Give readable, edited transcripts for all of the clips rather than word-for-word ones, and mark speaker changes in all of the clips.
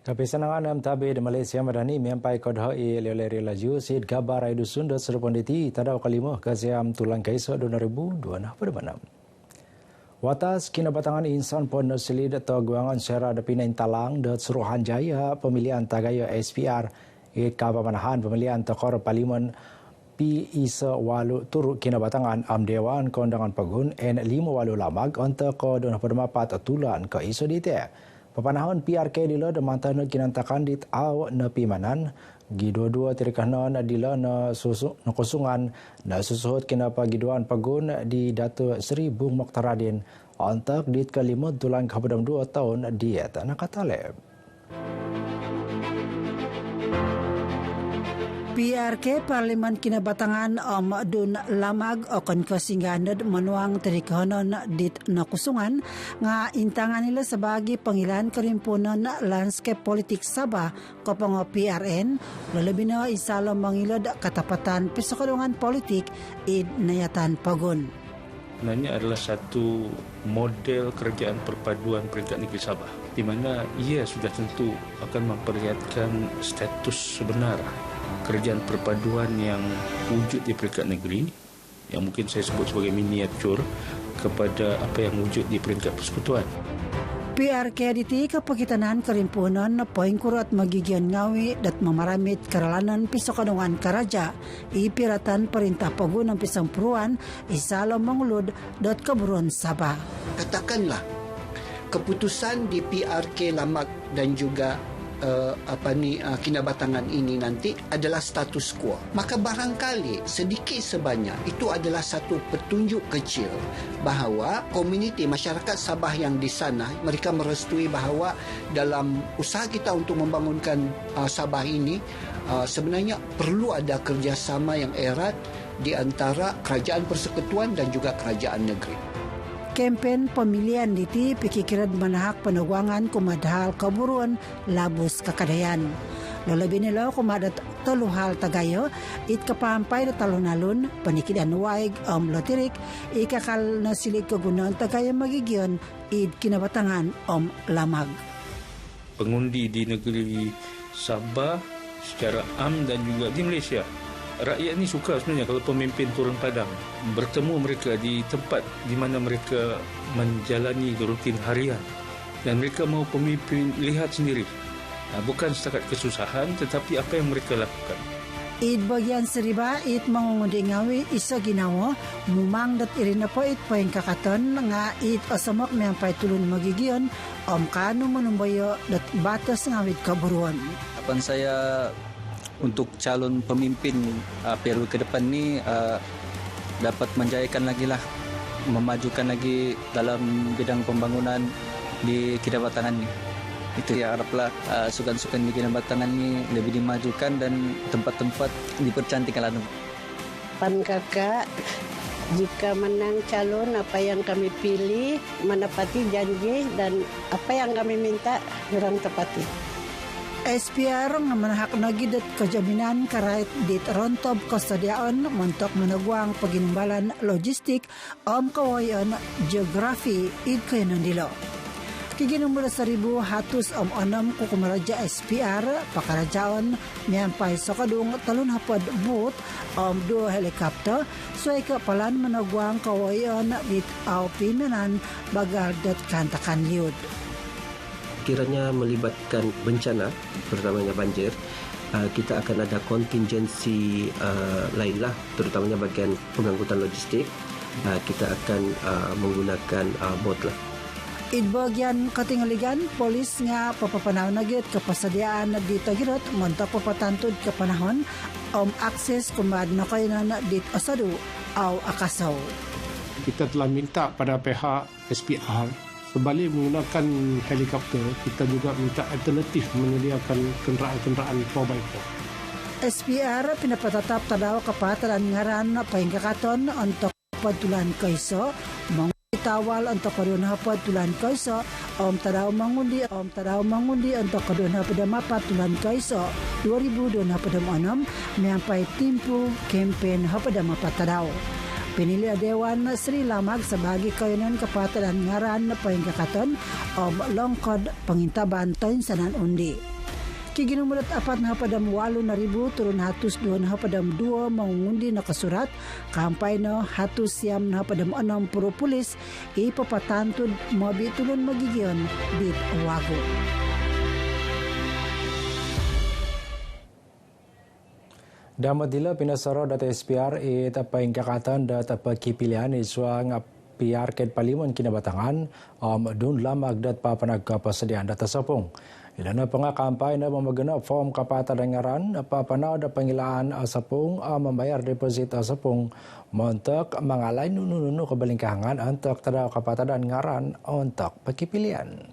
Speaker 1: Tapi senangan am tabe di Malaysia madani mempai kodhoi leleri laju sid gabar ai dusun dot serponditi tadau kalimo kasiam tulang kaiso 2026 pada manam. Watas kinabatangan insan pon selid atau guangan sera depinain talang dot Suruhan Jaya pemilihan tagayo SPR kabamanahan pemilihan tokor parlimen P isa walu turut kinabatangan am dewan kondangan pagun N5 walu lamag untuk ko 2024 tulan ke iso dite. Papanahon PRK dila demantan kinantakan dit aw na pimanan gidua-dua tirikahnon dila na kosungan na susuhut kinapagiduan pagun di Dato Seri Bung Mokhtaradin ontak dit kalimut tulang kapadam 2 tahun diet nakataleb.
Speaker 2: PRK Parlimen Kinabatangan Om Dun Lamag o konkasinganad manuang terikahonon dit nakusungan nga intangan nila sebagai panggilan kerimpunan landscape politik Sabah kopong PRN lalabi na isalo mangilad katapatan pisokadungan politik id nayatan pagun.
Speaker 3: Sebenarnya adalah satu model kerajaan perpaduan peringkat negeri Sabah di mana ia sudah tentu akan memperlihatkan status sebenar kerajaan perpaduan yang wujud di peringkat negeri yang mungkin saya sebut sebagai miniatur kepada apa yang wujud di peringkat persekutuan.
Speaker 2: PRK diti kapakitanan kerimpunan na poing kurat magigyan ngawi dat mamaramit karalanan pisokadungan karaja ipiratan perintah pagun ng pisang puruan isalo mangulod dot kaburon Sabah.
Speaker 4: Katakanlah keputusan di PRK Lamag dan juga kinabatangan ini nanti adalah status quo. Maka barangkali sedikit sebanyak itu adalah satu petunjuk kecil bahawa komuniti masyarakat Sabah yang di sana mereka merestui bahawa dalam usaha kita untuk membangunkan Sabah ini sebenarnya perlu ada kerjasama yang erat di antara kerajaan persekutuan dan juga kerajaan negeri.
Speaker 2: Kempen pemilihan diti pikikiran manahak panagwangan kumadhal kaburuan labus kakadayan. Lalabi nila kumadat toluhal tagayo it kapampay na talunalun panikidan waig lotirik ikakal na silig kagunan tagayo magigyon id kinabatangan lamag.
Speaker 3: Pengundi di negeri Sabah secara am dan juga di Malaysia. Rakyat ni suka sebenarnya kalau pemimpin turun padang bertemu mereka di tempat di mana mereka menjalani rutin harian dan mereka mahu pemimpin lihat sendiri bukan setakat kesusahan tetapi apa yang mereka lakukan.
Speaker 2: Id bagian seriba it mangungundi ngawi isa ginawa mumang dat irina po it poing kakaton nga it asamak mayang tulun magigiyon kanu manumbayo dat batas ngawit kaburuan.
Speaker 5: Harapan saya untuk calon pemimpin periode ke depan ni dapat menjayakan lagi lah, memajukan lagi dalam bidang pembangunan di Kinabatangan ni. Itu ya haraplah sukan-sukan di Kinabatangan ni lebih dimajukan dan tempat-tempat dipercantikkan lagi.
Speaker 6: Pan kakak, jika menang calon apa yang kami pilih menepati janji dan apa yang kami minta orang tepati.
Speaker 2: SPR nga manahak nagidat kajaminan karait dit rontob kastadiaan montok managwang paginumbalan logistik kawayan geografi id kayanan dilo. Kiginumbala 1,000 hatus onam kukumaraja SPR pakarajaan miyampay sa kadung talunhapad boot 2 helikopter suay kapalan managwang kawayan dit pimenan bagal dat kantakan liud.
Speaker 7: Kiranya melibatkan bencana, terutamanya banjir, kita akan ada kontingensi lain lah, terutamanya bagian pengangkutan logistik. Kita akan menggunakan bot lah.
Speaker 2: Bagian katingaligan, polis nga papapanaw na git kapasadiaan dito girot, montok papatantud kapanahon, akses kumad na kayo na dit asadu aw akasaw.
Speaker 8: Kita telah minta pada pihak SPR sebalik menggunakan helikopter, kita juga minta alternatif menyediakan kenderaan-kenderaan 4x4.
Speaker 2: SPR pinapatatap tadaw kapatalan ngaran pahinggakaton untuk patulan kaiso, mangitawal untuk kaduna patulan kaiso, tadaw mangundi untuk kaduna padama patulan kaiso 2026 mayampai timpu campaign hapadama patadaw. Pinili Dewan Sri Lamag sebagai kayanan kepatadan ngaran pahingkakaton om longkod pengintaban toin sanan undi. Kiginumulat 4,8,000 turun 2,2 mengundi na kasurat kampay no 160 pulis ipapatantod mabi tulun magigion dit wago.
Speaker 1: Damat dila pinasaro data SPR tapay kakatan data pagkipilian iswa nga PR ket palimon kinabatangan dun lamag dat papanagkapasadian data sapong. Ilan na pa nga kampay na mamaganap form kapatadangaran papanaw da pangilaan asapong mambayar deposit asapong montok mga lain nununo kabalingkahangan antok tadaw kapatadan ngaran ontok pagkipilian.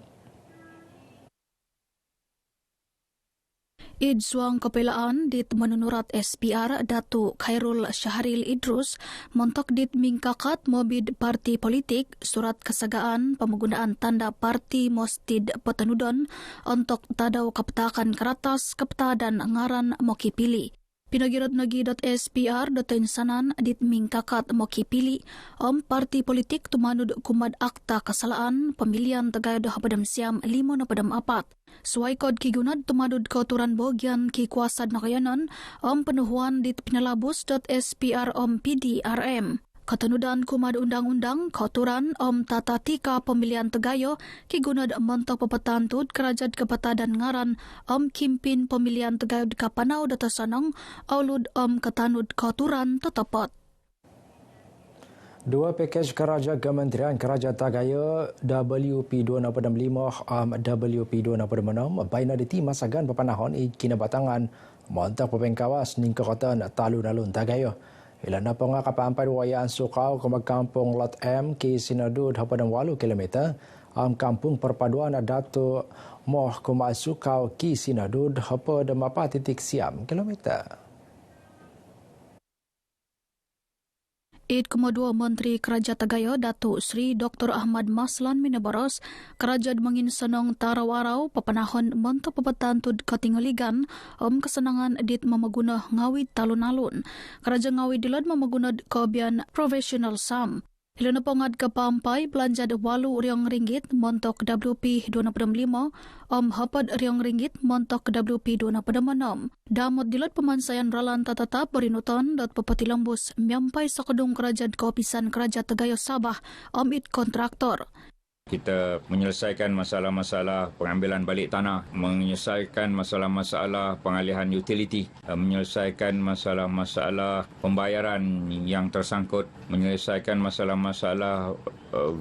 Speaker 9: Idswang kapelaan dit manunurat SPR Datu Khairul Syahril Idrus montok dit mingkakat mobid parti politik surat kesagaan penggunaan tanda parti mostid petanudon untuk tadaw kapetakan keratas kepetadan ngaran mokipili. Pinagirat.SPR datain sanan dit mingkakat mokipili parti politik tumanud kumad akta kasalaan pemilihan tagayod hapadam siam 5 na padam 4. Suway kod kigunad tumadod kauturan bogyan kikwasad na kayanan penuhuan dit pinalabos.SPR PDRM. Katanudan kumad undang-undang kauturan tatatika pemilihan Tegayo kigunad montok papatantod kerajat kepatadan ngaran kimpin pemilihan Tegayo kapanaw datasanang aulud katanud kauturan tetapot.
Speaker 1: Dua pakej kerajaan Kementerian Kerajaan Tagayo WP265 WP266 baina diti masagan papanahon kinabatangan montok papengkawas ning kekatan talun-alun Tagayo. Ilan na pa nga kapampay wayaan sukaw kumagkampong Lot M ki sinadud hapadang 8 kilometer kampung perpaduan na dato moh kumasukaw ki sinadud hapadang 4.6 kilometer.
Speaker 9: Kedua Menteri Kerajaan Tagayo Datuk Sri Dr. Ahmad Maslan minabaros kerajaan manginsanong taraw-araw papanahon montok papatantod katingaligan kesenangan dit mamaguna ngawid talon-alon. Kerajaan ngawid dilad mamagunad kabian professional sam. Ilan na pangad kapampay belanjad 8 riyong ringgit montok WP 265 hapad riyong ringgit montok WP 266. Damot dilat pemansayan ralan tatatap berinuton dat papatilambos miampay sa kadung kerajaan Kaopisan Kerajaan Tagayo Sabah it kontraktor.
Speaker 10: Kita menyelesaikan masalah-masalah pengambilan balik tanah, menyelesaikan masalah-masalah pengalihan utility, menyelesaikan masalah-masalah pembayaran yang tersangkut, menyelesaikan masalah-masalah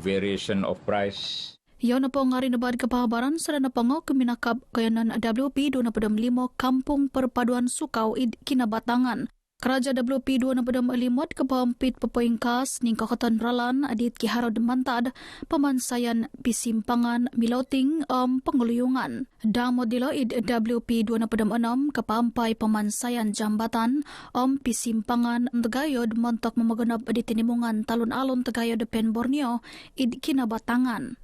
Speaker 10: variation of price.
Speaker 9: Yaw na po nga rin nabad kapahabaran sa na pango kuminakap kayanan WP 265 Kampung Perpaduan Sukaw kinabatangan. Keraja WP 265 kapampit papoingkas ning kakatan ralan adit kiharod mantad pemansayan pisimpangan milauting pengeluyungan. Damo dilo id WP 266 kapampay pemansayan jambatan pisimpangan Tegayod montok mamaganap di tinimungan talon-alon Tegayod Pen Borneo id kinabatangan.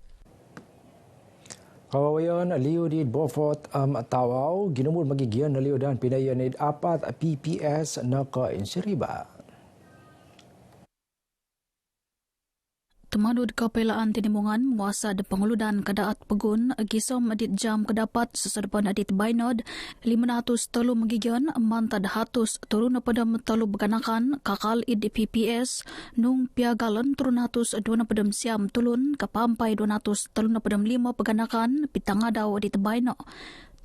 Speaker 1: Kawawayan liu di Beaufort Tawaw ginumul magigian na liu dan pinayan ni 4 PPS na ka-insiriba.
Speaker 9: Tumadod kapelaan tinimungan menguasa de penguludan kadaat pegun gisom adit jam kedapat sesedepan adit bainod 500 tolu magigian mantad hatus turun padam tolu beganakan kakal id PPS nung piagalan turun hatus 2 padam siam tulun kapampai 200 telu padam 5 peganakan pitangadaw adit baino.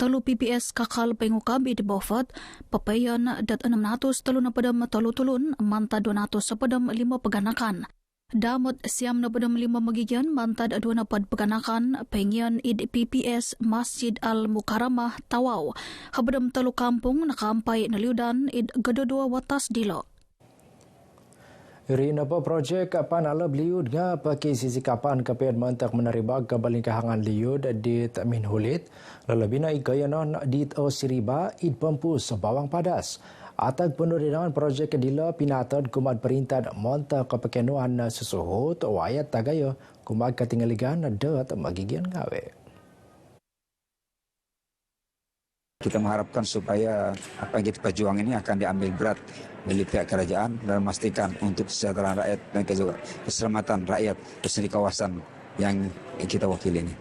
Speaker 9: Telu PPS kakal pengukab di Beaufort papayan dat 600 telu padam tolu tulun mantad 200 padam 5 peganakan. Damot siam na padam 5 magigian mantad 2 na paganakan pengian id PPS Masjid Al-Mukaramah Tawaw. Habadam telu kampung nakampay na liudan id gadodua watas dilo.
Speaker 1: Irina pa projek panalab liud nga pakisisikapan kaped mantak menaribag kabalingkahangan liud di Minhulit. Lalabi na ikayanon dit o siriba id pampus sa bawang padas. Atag penurinangan projek kedila pinatad kumad perintah monta kepekenuan na susuhut wayat Tagayo kumad katingaligan na dat magigian gawe.
Speaker 11: Kita mengharapkan supaya apa yang kita perjuang ini akan diambil berat dari pihak kerajaan dan memastikan untuk kesejahteraan rakyat dan juga keselamatan rakyat di kawasan yang kita wakili ini.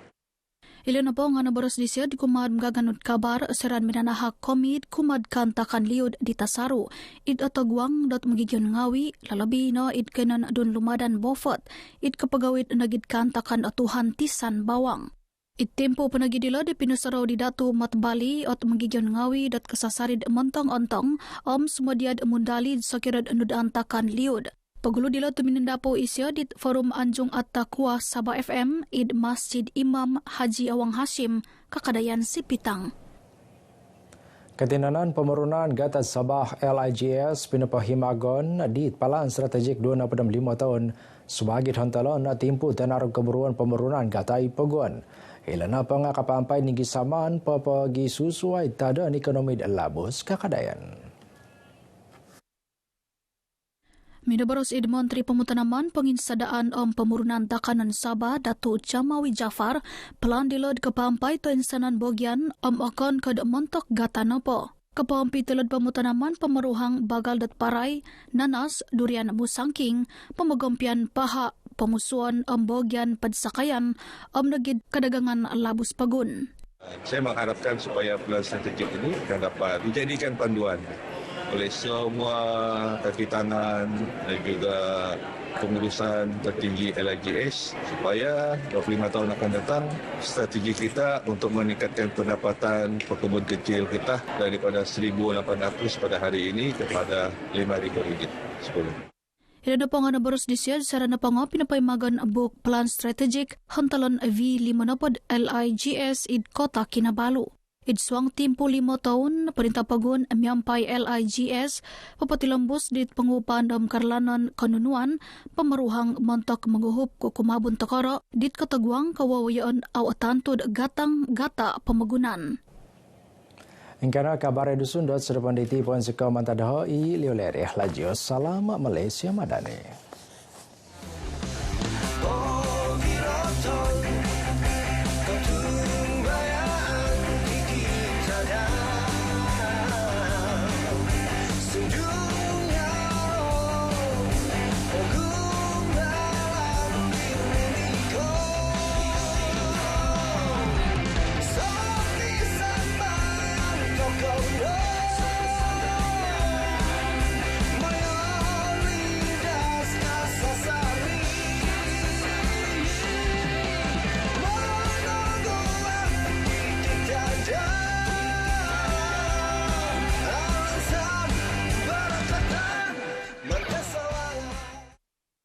Speaker 9: Ilan po nga naboros disya di kumad magaganod kabar seran minanahak komid kumad kantakan liud di Tasaru. Id atagwang dot magigyon ngawi lalabi no id kanan dun lumadan bofot. Id kapagawid nagid kantakan atuhan tisan bawang. Id tempo panagidila di pinusaraw di datu matbali at magigyon ngawi dot kasasarid montong-ontong sumadiad mundalid sa kirad anudaan takan liud. Pagulo dila tuminindapo isya dit forum Anjong at Takwa Sabah FM id Masjid Imam Haji Awang Hashim kakadayan si Pitang.
Speaker 1: Ketinanan pemerunan Gata Sabah LIGS pinapahimagon di Palan Strategik 25 tahun sebagai hantalan na timpu tenar keburuan pemerunan Gata Ipagon. Ilana pangakapampay ni gisaman papagi susuai tada ekonomi labos kakadayan.
Speaker 9: Minabaros id Menteri Pemutanaman Penginsadaan Pemurunan Takanan Sabah Datu Jamawi Jafar pelan dilod kepampay to insanan bogian akan kad montok gatanopo. Kepampi telod pemutanaman pemeruhang bagal dat paray nanas durian musangking pemegompian paha pemusuan bogian padsakayan nagid kadagangan labus pagun.
Speaker 12: Saya mengharapkan supaya plan strategik ini akan dapat dijadikan panduan oleh semua kaki tangan dan juga pengurusan tertinggi LIGS supaya 25 tahun akan datang strategi kita untuk meningkatkan pendapatan pekebun kecil kita daripada 1,800 pada hari ini kepada RM5,000 sebulan.
Speaker 9: Hilada pa nga nabaros disya sarana pa nga pinapaymagan book plan strategic hantalan V5 LIGS id Kota Kinabalu. Idsuang timpo 5 taon perintah pagun miyampay LIGS papatilambos dit pangupan karlanan kanunuan pamaruhang montok manguhup ko kumabon takara dit katagwang kawawayan aw atantod gatang-gata pamagunan.
Speaker 1: Ingkana kabar edusundot serpanditi pon sekamantadaho i liolereh lajio salam Malaysia Madani.